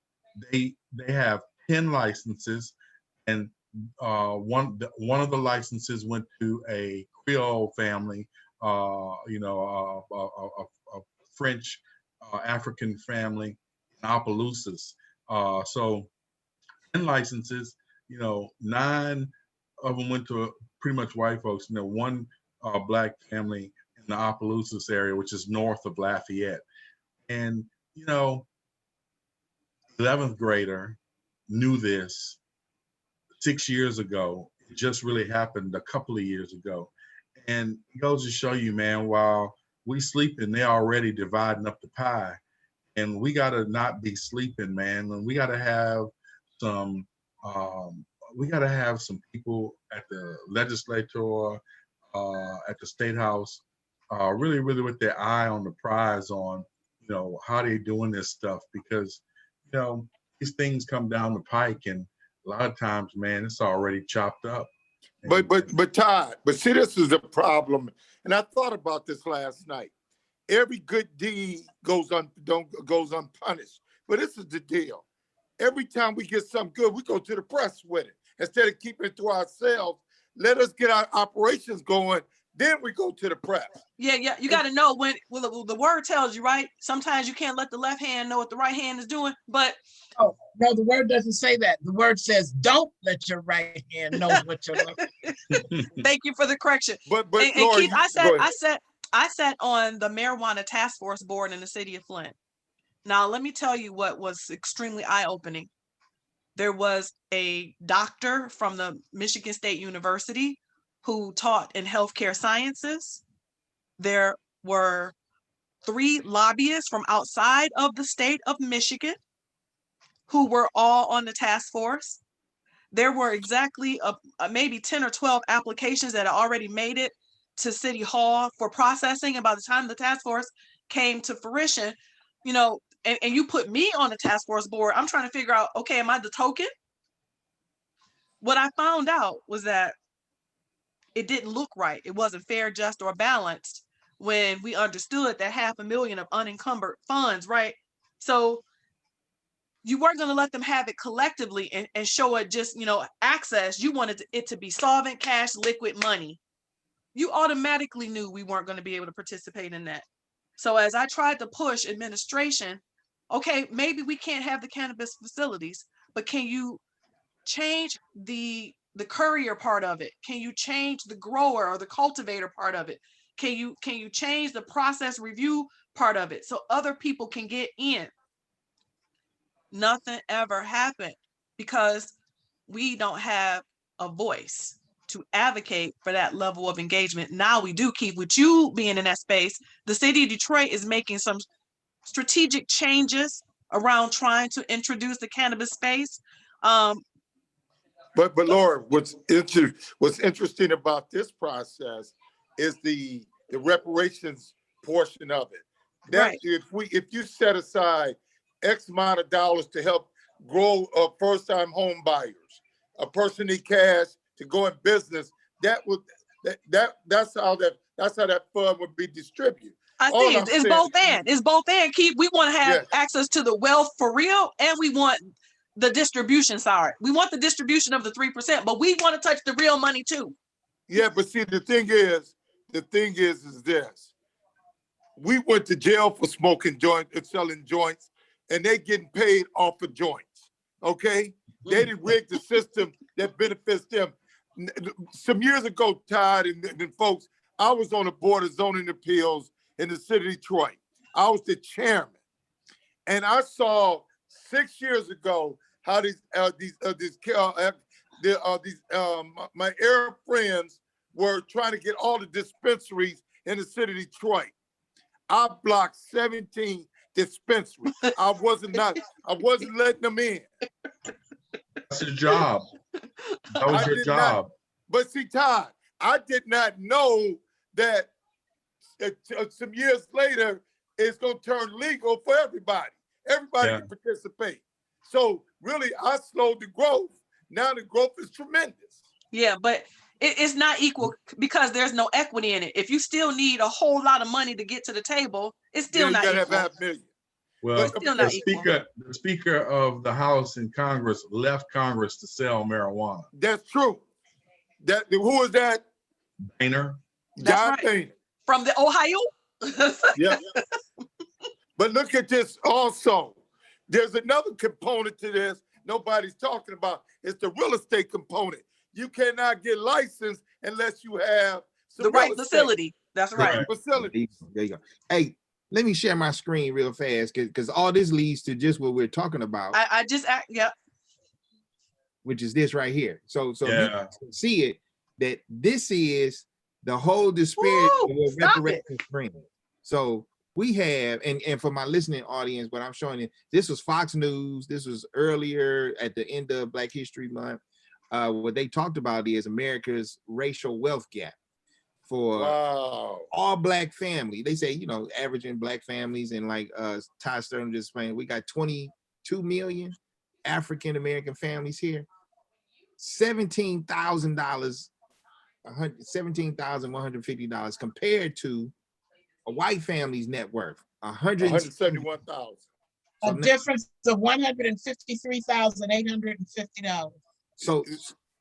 They have 10 licenses, and one of the licenses went to a Creole family, a French African family in Opelousas. So 10 licenses, 9 of them went to pretty much white folks. One black family in the Opelousas area, which is north of Lafayette. And 11th grader knew this 6 years ago. It just really happened a couple of years ago. And it goes to show you, man, while we sleeping, they're already dividing up the pie. And we got to not be sleeping, man. And we got to have some people at the legislature, at the state house, really, really with their eye on the prize on, how they doing this stuff, because, these things come down the pike, and a lot of times, man, it's already chopped up. But Todd, see, this is the problem, and I thought about this last night. Every good deed goes unpunished, but this is the deal. Every time we get something good, we go to the press with it instead of keeping it to ourselves. Let us get our operations going, then we go to the press. Yeah. You got to know when the word tells you, right? Sometimes you can't let the left hand know what the right hand is doing, but Oh, no, the word doesn't say that. The word says, don't let your right hand know what your left hand. thank you for the correction. But And Laura, Keith, I sat on the marijuana task force board in the city of Flint. Now, let me tell you what was extremely eye-opening. There was a doctor from the Michigan State University who taught in healthcare sciences. There were 3 lobbyists from outside of the state of Michigan who were all on the task force. There were exactly maybe 10 or 12 applications that had already made it to City Hall for processing. And by the time the task force came to fruition, and you put me on the task force board, I'm trying to figure out, okay, am I the token? What I found out was that it didn't look right. It wasn't fair, just, or balanced when we understood that $500,000 of unencumbered funds, right? So you weren't going to let them have it collectively and show it just, access. You wanted it to be solvent cash, liquid money. You automatically knew we weren't going to be able to participate in that. So as I tried to push administration, okay, maybe we can't have the cannabis facilities, but can you change the courier part of it? Can you change the grower or the cultivator part of it? Can you change the process review part of it so other people can get in? Nothing ever happened because we don't have a voice to advocate for that level of engagement. Now we do, Keith, with you being in that space. The city of Detroit is making some strategic changes around trying to introduce the cannabis space. But Laura, what's interesting about this process is the reparations portion of it. That Right. if you set aside X amount of dollars to help grow first-time home buyers, a person need cash to go in business, that's how that fund would be distributed. I see it's both and. It's both and. Keith, we want to have access to the wealth for real, and we want the distribution side. We want the distribution of the 3%, but we want to touch the real money too. Yeah, but see, the thing is this. We went to jail for smoking joints and selling joints, and they getting paid off of joints. Okay? They didn't rig the system that benefits them. Some years ago, Todd and folks, I was on the board of zoning appeals in the city of Detroit. I was the chairman. And I saw 6 years ago how my Arab friends were trying to get all the dispensaries in the city of Detroit. I blocked 17 dispensaries. I wasn't letting them in. That's your job. That was I your did not. job. But see, Todd, I did not know that some years later, it's going to turn legal for everybody. Everybody Yeah. can participate. So really, I slowed the growth. Now the growth is tremendous. Yeah, but it's not equal because there's no equity in it. If you still need a whole lot of money to get to the table, it's still You not gotta have equal. $500,000. Well, It's still the not equal. speaker of the House in Congress left Congress to sell marijuana. That's true. Who is that? Boehner. That's John right. Boehner. From the Ohio? Yeah. But look at this also. There's another component to this nobody's talking about. It's the real estate component. You cannot get licensed unless you have some The right real estate. facility. That's right. Correct. Facility. There you go. Hey, let me share my screen real fast because all this leads to just what we're talking about, I just act, yeah. which is this right here. So if you Yeah. can see it, that this is the whole disparity Woo, of what stop it. reparations bring. So we have, and for my listening audience, what I'm showing you, this was Fox News. This was earlier at the end of Black History Month. What they talked about is America's racial wealth gap for Wow. all Black family. They say, averaging Black families, and like Ty Sterling just explained, we got 22 million African American families here. $17,000, $17,150 compared to a white family's net worth, 171,000. A So now- difference of $153,850.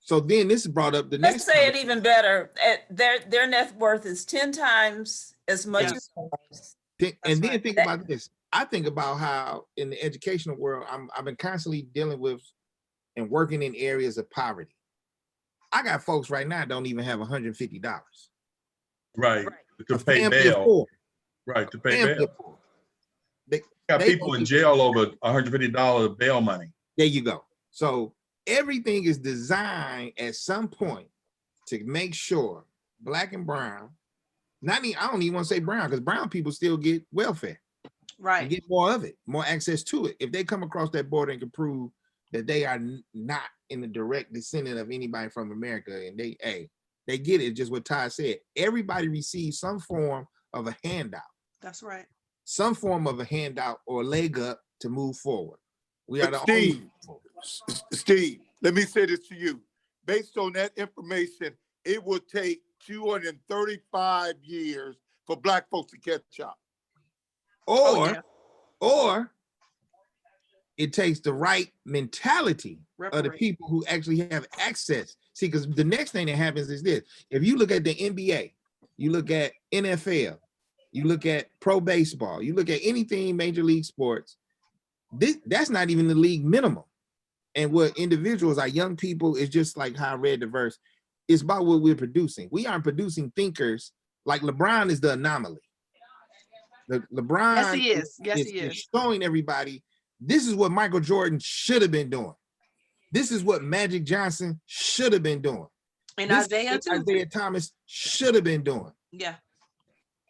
So then this is brought up the Let's next. say it even better. Their net worth is 10 times as much Yeah. as ours. And then right. think about this. I think about how in the educational world, I've been constantly dealing with and working in areas of poverty. I got folks right now that don't even have $150. Right. Right. To A pay family of bail. four. Right. To pay Family bail. of four. They- Got they people don't in even- jail over $150 bail money. There you go. So everything is designed at some point to make sure Black and brown, I don't even want to say brown, because brown people still get welfare and Right. get more of it, more access to it. If they come across that border and can prove that they are not in the direct descendant of anybody from America, and they get it, just what Ty said. Everybody receives some form of a handout, That's right. some form of a handout or leg up to move forward. We are the But only. Steve, let me say this to you. Based on that information, it will take 235 years for Black folks to catch up. Oh, Or, yeah. or it takes the right mentality of the Reparate. people who actually have access. See, because the next thing that happens is this. If you look at the NBA, you look at NFL, you look at pro baseball, you look at anything major league sports, that's not even the league minimum. And what individuals, our young people, is just like how I read the verse, it's about what we're producing. We aren't producing thinkers. Like LeBron is the anomaly. LeBron Yes, he is. Yes, he is. showing everybody this is what Michael Jordan should have been doing. This is what Magic Johnson should have been doing. And This is Isaiah what too. Isaiah Thomas should have been doing. Yeah.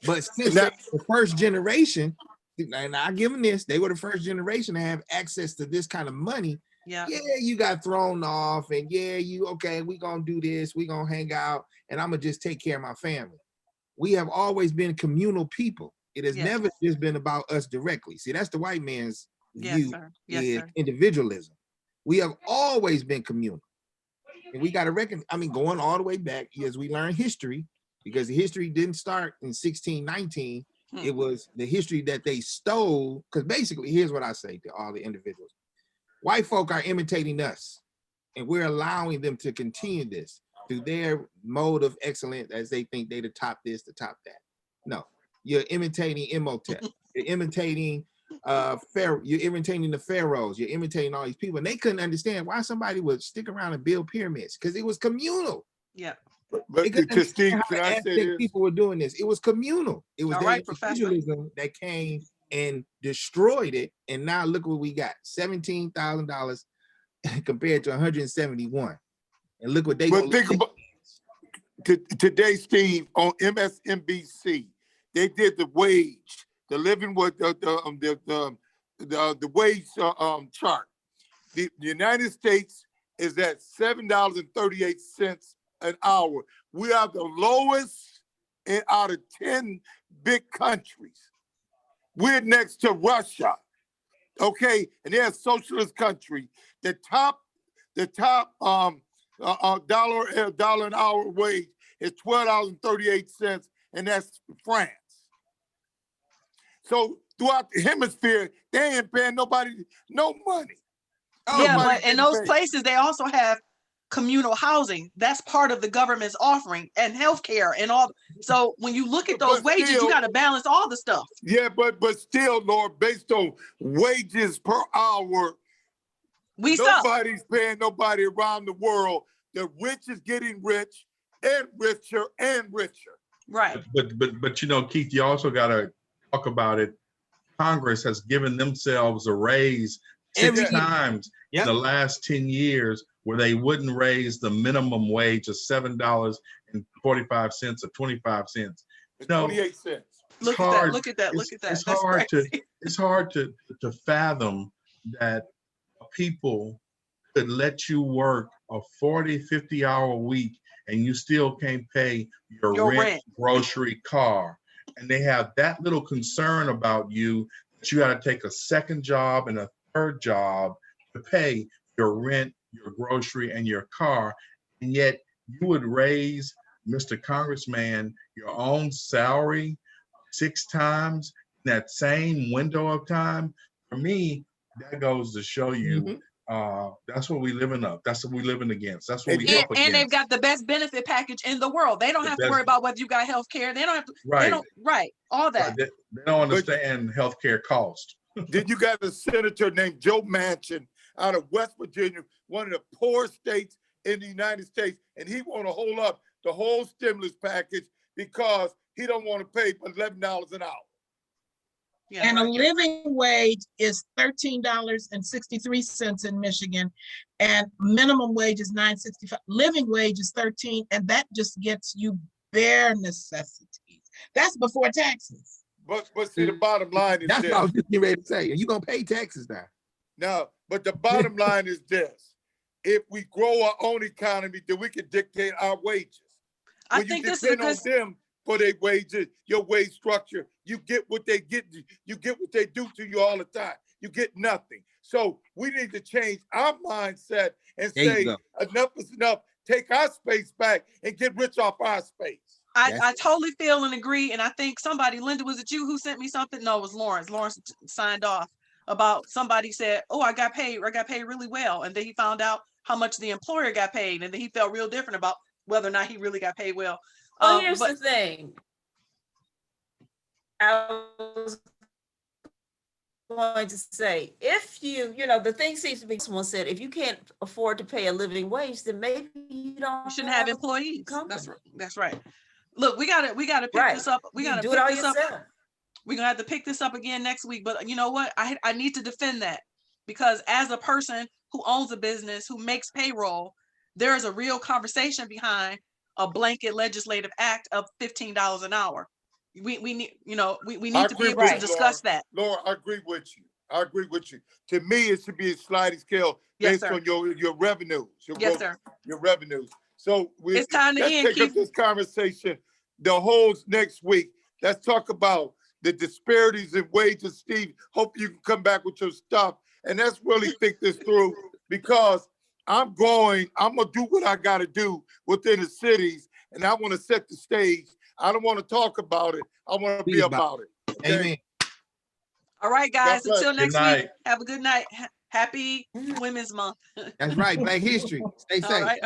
But since Now- they were the first generation, and I give them this, they were the first generation to have access to this kind of money. Yeah. Yeah, you got thrown off, and yeah, we gonna do this, we gonna hang out, and I'm gonna just take care of my family. We have always been communal people. It has Yes. never just been about us directly. See, that's the white man's Yes, view, sir. Yes, is sir. individualism. We have always been communal. And we got to going all the way back as we learn history, because the history didn't start in 1619. Hmm. It was the history that they stole. Because basically, here's what I say to all the individuals. White folk are imitating us, and we're allowing them to continue this through their mode of excellence as they think they to top this, to top that. No, you're imitating Imhotep. You're imitating Pharaoh. You're imitating the pharaohs. You're imitating all these people, and they couldn't understand why somebody would stick around and build pyramids, because it was communal. Yeah. But They couldn't to Steve, understand how can the I say Aztec this? people were doing this. It was communal. It was All their right, Professor. individualism that came and destroyed it. And now look what we got: $17,000 compared to 171. And look what they But gonna think look about, today, Steve, on MSNBC, they did the wage, the living with the wage chart. The United States is at $7.38 an hour. We are the lowest out of 10 big countries. We're next to Russia, okay? And they're a socialist country. The top dollar an hour wage is $12.38, and that's France. So throughout the hemisphere, they ain't paying nobody no money. Yeah, Nobody but in getting those paid. places, they also have communal housing. That's part of the government's offering, and healthcare and all. So when you look at those But wages, still- you got to balance all the stuff. Yeah, but still, Lord, based on wages per hour, We suck. nobody's paying nobody around the world. The rich is getting rich and richer and richer. Right. But you know, Keith, you also got to talk about it. Congress has given themselves a raise Every 6 year. times Yep. in the last 10 years where they wouldn't raise the minimum wage of $7.45 or 25 cents. It's No. 28 cents. Look hard. at that. Look at that. Look at that. It's That's hard crazy. it's hard to fathom that people could let you work a 40, 50-hour week and you still can't pay your rent, grocery, car. And they have that little concern about you that you got to take a second job and a third job to pay your rent, your grocery, and your car. And yet you would raise, Mr. Congressman, your own salary 6 times in that same window of time. For me, that goes to show you that's what we living up. That's what we living against. That's what we And- up against. And they've got the best benefit package in the world. They don't The have to best- worry about whether you got health care. They don't have to. They Right. don't. Right. All that. They don't understand healthcare cost. Then you got a senator named Joe Manchin out of West Virginia, one of the poorest states in the United States, and he want to hold up the whole stimulus package because he don't want to pay $11 an hour. Yeah, And a right. living wage is $13.63 in Michigan, and minimum wage is $9.65. Living wage is 13, and that just gets you bare necessities. That's before taxes. But see, the bottom line is That's this. what I was just getting ready to say. And you're gonna pay taxes now. Now, but the bottom line is this. If we grow our own economy, then we can dictate our wages. I When think you this is a depend good. on them for their wages, your wage structure, you get what they get, you get what they do to you all the time. You get nothing. So we need to change our mindset and There you say go. enough is enough. Take our space back and get rich off our space. I totally feel and agree. And I think somebody, Linda, was it you who sent me something? No, it was Lawrence. Lawrence signed off about somebody said, oh, I got paid really well. And then he found out how much the employer got paid. And then he felt real different about whether or not he really got paid well. Well, here's But the thing. I was going to say, if you know, the thing seems to be, someone said, if you can't afford to pay a living wage, then maybe you don't you shouldn't have a employees. company. That's right. Look, we gotta pick Right. this up. We You gotta do pick it all this up. yourself. We're gonna have to pick this up again next week. But you know what? I need to defend that, because as a person who owns a business, who makes payroll, there is a real conversation behind a blanket legislative act of $15 an hour. We need, we need to be able to discuss that. Laura, I agree with you. I agree with you. To me, it should be a sliding scale Yes, based sir. on your revenues. Yes, sir. Your revenues. So It's time to let's end, take up Keith. this conversation the whole next week. Let's talk about the disparities in wages. Steve, hope you can come back with your stuff and let's really think this through, because I'm gonna do what I gotta do within the cities, and I want to set the stage. I don't want to talk about it. I want to be Be about about it. Okay? Amen. All right, guys. bless. Until Good next week. night. Have a good night. Happy Women's Month. That's right. Black history. Stay All safe. right.